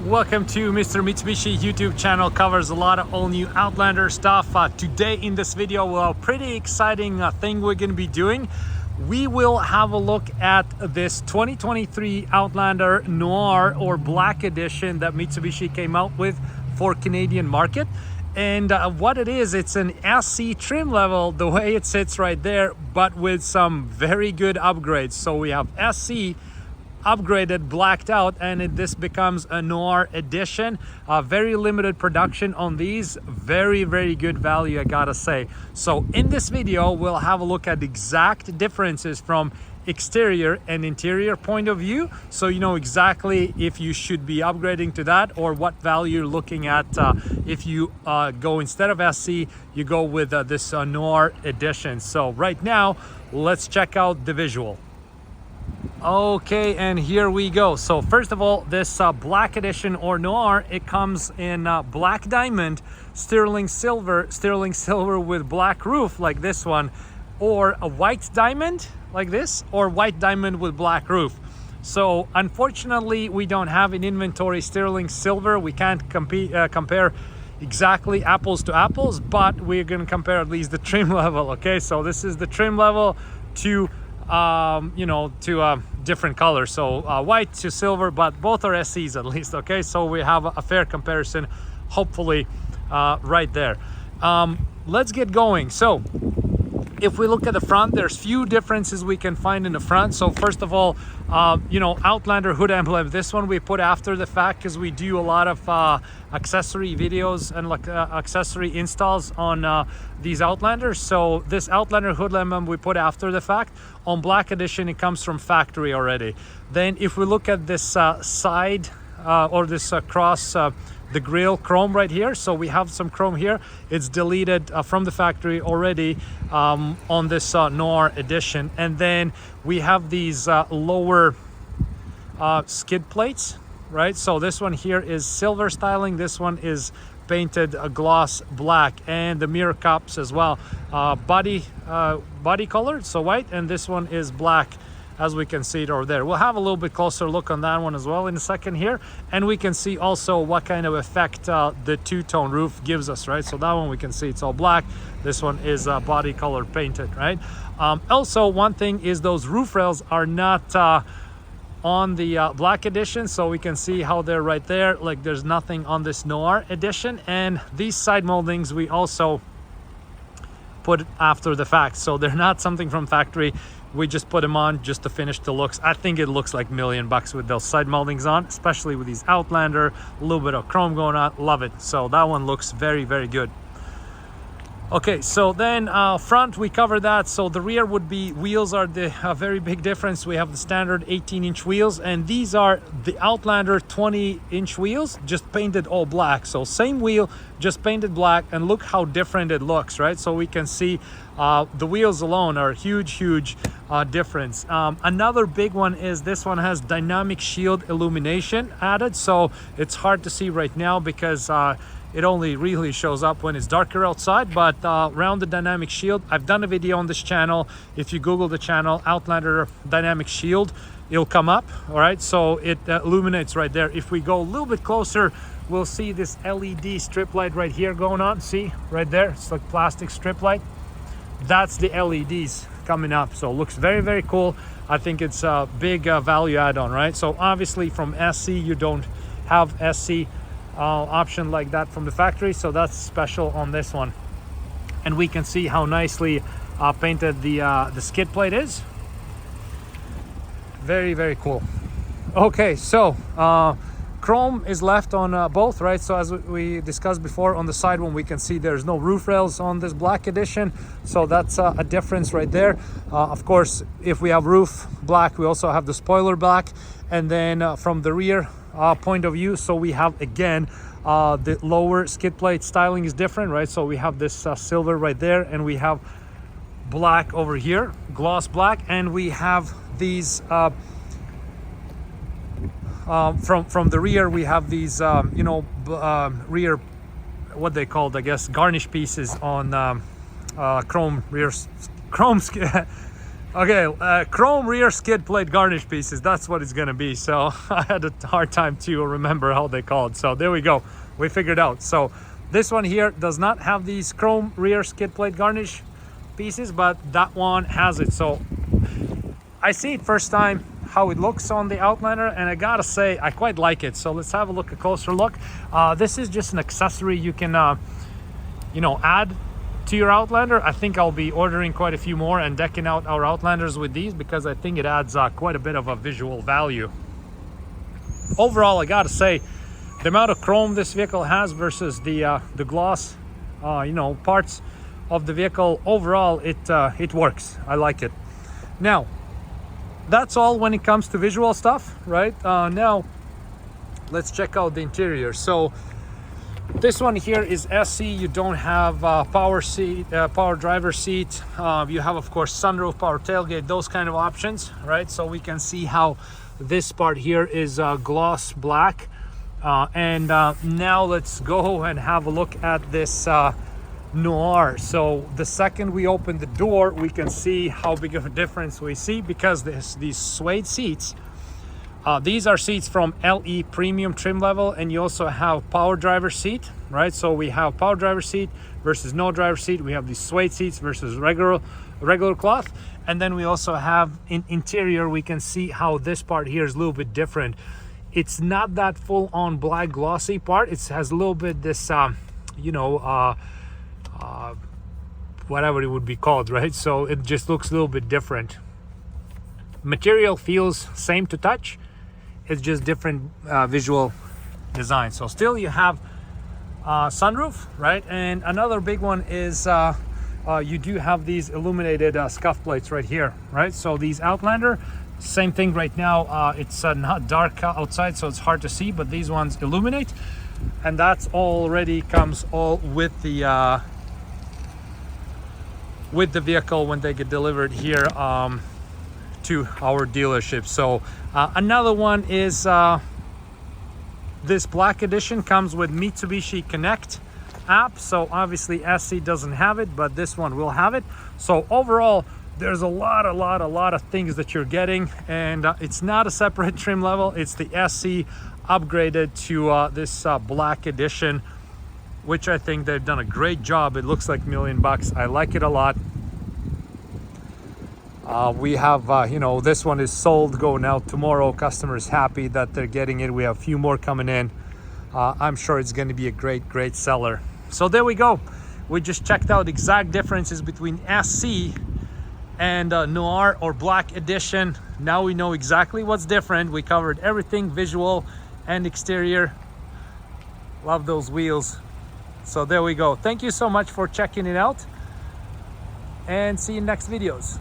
Welcome to Mr. Mitsubishi YouTube channel. Covers a lot of all new Outlander stuff. Today in this video, well, pretty exciting thing we're going to be doing. We will have a look at this 2023 Outlander Noir or Black Edition that Mitsubishi came out with for Canadian market. And what it is, it's an SE trim level, the way it sits right there, but with some very good upgrades. So we have SE upgraded, blacked out, and this becomes a Noir edition. Very limited production on these. Very good value, I gotta say. So in this video, we'll have a look at exact differences from exterior and interior point of view, so you know exactly if you should be upgrading to that or what value you're looking at. If you go instead of SE, you go with this Noir edition. So right now, let's check out the visual. Okay, and here we go. So first of all, this Black Edition or Noir, it comes in black diamond, sterling silver with black roof like this one, or a white diamond like this, or white diamond with black roof. So unfortunately, we don't have in inventory sterling silver. We can't compare exactly apples to apples, but we're going to compare at least the trim level. Okay, so this is the trim level to different colors, so white to silver, but both are SEs at least. Okay, so we have a fair comparison, hopefully, right there. Let's get going. So if we look at the front, there's few differences we can find in the front. So first of all, Outlander hood emblem, this one we put after the fact because we do a lot of accessory videos and like accessory installs on these Outlanders. So this Outlander hood emblem we put after the fact. On Black Edition, it comes from factory already. Then if we look at this side or this cross, the grille chrome right here, so we have some chrome here. It's deleted from the factory already on this Noir edition. And then we have these lower skid plates, right? So this one here is silver styling, this one is painted gloss black, and the mirror cups as well, body color, so white, and this one is black, as we can see it over there. We'll have a little bit closer look on that one as well in a second here, and we can see also what kind of effect the two-tone roof gives us, right? So that one we can see it's all black, this one is body color painted, right? Also, one thing is those roof rails are not on the Black Edition, so we can see how they're right there, like there's nothing on this Noir edition. And these side moldings we also put after the fact, so they're not something from factory. We just put them on just to finish the looks. I think it looks like $1 million with those side moldings on, especially with these Outlander, a little bit of chrome going on. Love it. So that one looks very good. Okay, so then front we cover that. So the rear would be, wheels are the very big difference. We have the standard 18-inch wheels, and these are the Outlander 20-inch wheels, just painted all black. So same wheel, just painted black, and look how different it looks, right? So we can see the wheels alone are huge difference. Another big one is this one has dynamic shield illumination added, so it's hard to see right now because it only really shows up when it's darker outside, but around the dynamic shield, I've done a video on this channel. If you Google the channel Outlander dynamic shield, it'll come up. All right, so it illuminates right there. If we go a little bit closer, we'll see this LED strip light right here going on. See right there, it's like plastic strip light. That's the LEDs coming up, so it looks very cool. I think it's a big value add-on, right? So obviously from SE, you don't have SE option like that from the factory, so that's special on this one. And we can see how nicely painted the skid plate is. Very cool. Okay, so chrome is left on both, right? So as we discussed before, on the side one we can see there's no roof rails on this Black Edition, so that's a difference right there. Of course, if we have roof black, we also have the spoiler black. And then from the rear point of view, so we have again the lower skid plate styling is different, right? So we have this silver right there, and we have black over here, gloss black, and we have these from the rear we have these rear, what they called, I guess, garnish pieces on chrome rear, chrome Okay, chrome rear skid plate garnish pieces, that's what it's gonna be. So I had a hard time to remember how they called. So there we go, we figured out. So this one here does not have these chrome rear skid plate garnish pieces, but that one has it. So I see it first time how it looks on the Outlander, and I gotta say I quite like it. So let's have a closer look. This is just an accessory you can you know, add to your Outlander. I think I'll be ordering quite a few more and decking out our Outlanders with these, because I think it adds quite a bit of a visual value. Overall, I gotta say, the amount of chrome this vehicle has versus the gloss, you know, parts of the vehicle, overall it works. I like it. Now, that's all when it comes to visual stuff, right? Now, let's check out the interior. So this one here is SE. You don't have power seat, power driver seat. You have, of course, sunroof, power tailgate, those kind of options, right? So we can see how this part here is gloss black. And now let's go and have a look at this Noir. So the second we open the door, we can see how big of a difference we see, because these suede seats, these are seats from LE premium trim level, and you also have power driver seat, right? So we have power driver seat versus no driver seat. We have these suede seats versus regular cloth, and then we also have in interior, we can see how this part here is a little bit different. It's not that full on black glossy part. It has a little bit this you know, whatever it would be called, right? So it just looks a little bit different. Material feels same to touch, it's just different visual design. So still you have sunroof, right? And another big one is you do have these illuminated scuff plates right here, right? So these Outlander, same thing right now. It's not dark outside, so it's hard to see, but these ones illuminate, and that's already comes all with the vehicle when they get delivered here to our dealership. So another one is this black edition comes with Mitsubishi Connect app. So obviously SE doesn't have it, but this one will have it. So overall, there's a lot of things that you're getting, and it's not a separate trim level. It's the SE upgraded to this black edition, which I think they've done a great job. It looks like $1 million. I like it a lot. We have, you know, this one is sold, going out tomorrow. Customers happy that they're getting it. We have a few more coming in. I'm sure it's going to be a great seller. So there we go. We just checked out exact differences between SE and Noir or Black Edition. Now we know exactly what's different. We covered everything, visual and exterior. Love those wheels. So there we go. Thank you so much for checking it out, and see you in next videos.